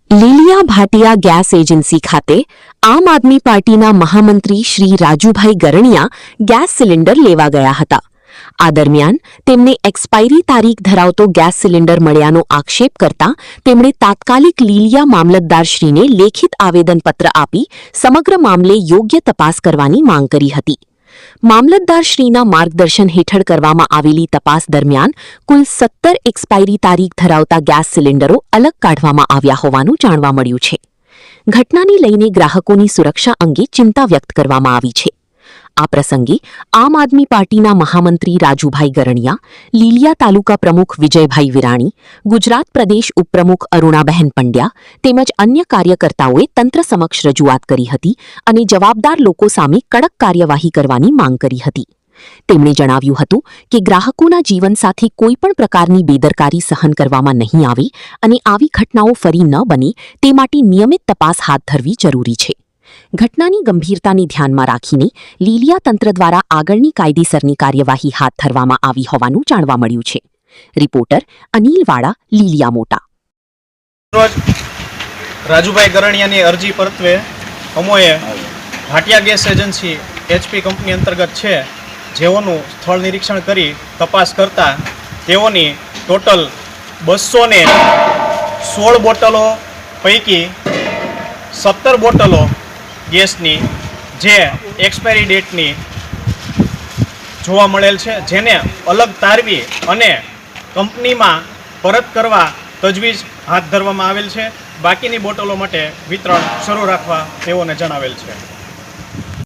Lilia Bhatia gas agency ખાતે આમ આદમી પાર્ટીના મહામંત્રી શ્રી રાજુભાઈ ગરણિયા ગેસ સિલિન્ડર લેવા ગયા હતા। આ દરમિયાન તેમને એક્સપાયરી તારીખ ધરાવતો ગેસ સિલિન્ડર મળ્યાનો આક્ષેપ કરતા તેમણે તાત્કાલિક લીલિયા મામલતદારશ્રીને લેખિત આવેદનપત્ર આપી સમગ્ર મામલે યોગ્ય તપાસ કરવાની માંગ કરી હતી। મામલતદારશ્રીના માર્ગદર્શન હેઠળ કરવામાં આવેલી તપાસ દરમિયાન કુલ 17 એક્સપાયરી તારીખ ધરાવતા ગેસ સિલિન્ડરો અલગ કાઢવામાં આવ્યા હોવાનું જાણવા મળ્યું છે। ઘટનાને લઈને ગ્રાહકોની સુરક્ષા અંગે ચિંતા વ્યક્ત કરવામાં આવી છે। આ પ્રસંગે આમ આદમી પાર્ટીના મહામંત્રી રાજુભાઈ ગરણિયા, લીલિયા તાલુકા પ્રમુખ વિજયભાઈ વિરાણી, ગુજરાત પ્રદેશ ઉપપ્રમુખ અરુણાબહેન પંડ્યા તેમજ અન્ય કાર્યકર્તાઓએ તંત્ર સમક્ષ રજૂઆત કરી હતી અને જવાબદાર લોકો સામે કડક કાર્યવાહી કરવાની માંગ કરી હતી। તેમણે જણાવ્યું હતું કે ગ્રાહકોના જીવન સાથે કોઈપણ પ્રકારની બેદરકારી સહન કરવામાં નહીં આવે અને આવી ઘટનાઓ ફરી ન બને તે માટે નિયમિત તપાસ હાથ ધરવી જરૂરી છે। ઘટનાની ગંભીરતાને ધ્યાનમાં રાખીને લીલિયા તંત્ર દ્વારા આગળની કાયદેસરની કાર્યવાહી હાથ ધરવામાં આવી હોવાનું જાણવા મળ્યું છે। રિપોર્ટર અનિલ વાડા, લીલિયા મોટા। રોજ રાજુભાઈ ગરણિયાની અરજી પરત્વે અમોએ Bhatia gas agency HP company અંતર્ગત છે જેઓનું સ્થળ નિરીક્ષણ કરી તપાસ કરતા તેઓની ટોટલ 216 બોટલો પૈકી 17 બોટલો ગેસની જે એક્સપાયરી ડેટની જોવા મળેલ છે, જેને અલગ તારવી અને કંપનીમાં પરત કરવા તજવીજ હાથ ધરવામાં આવેલ છે। બાકીની બોટલો માટે વિતરણ શરૂ રાખવા તેઓને જણાવેલ છે।